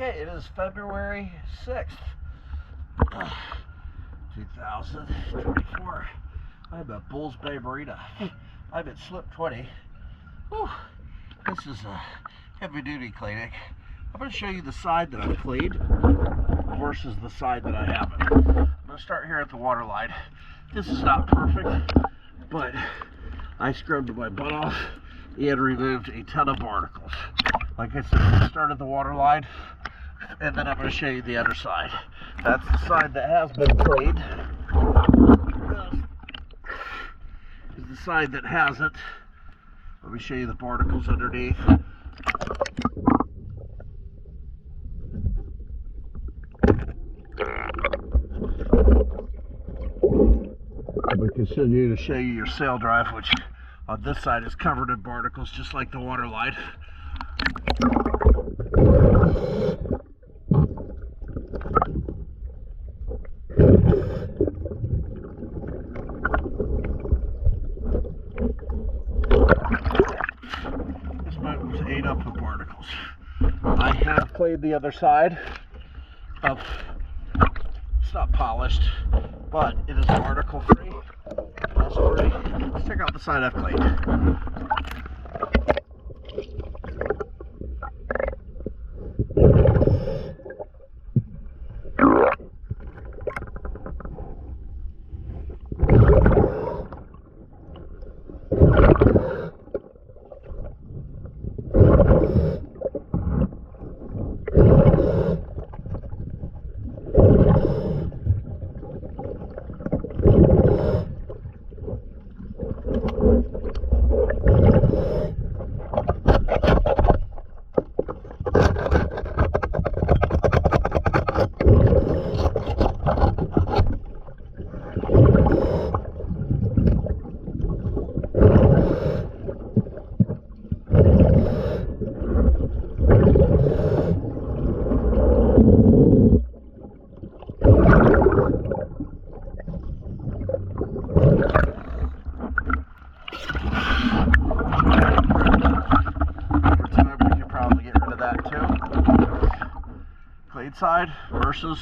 Okay, it is February 6th, 2024. I'm at Bulls Bay Marina. I'm at slip 20. Whew. This is a heavy-duty cleaning. I'm going to show you the side that I've cleaned versus the side that I haven't. I'm going to start here at the water line. This is not perfect, but I scrubbed my butt off and removed a ton of barnacles. Like I said, I started the water line, and then I'm going to show you the other side. That's the side that has been cleaned. This is the side that hasn't. Let me show you the barnacles underneath. I'm going to continue to show you your sail drive, which on this side is covered in barnacles, just like the water line. This boat was ate up with barnacles. I have cleaned the other side of, it's not polished, but it is barnacle free. Let's check out the side I've cleaned. Clean side versus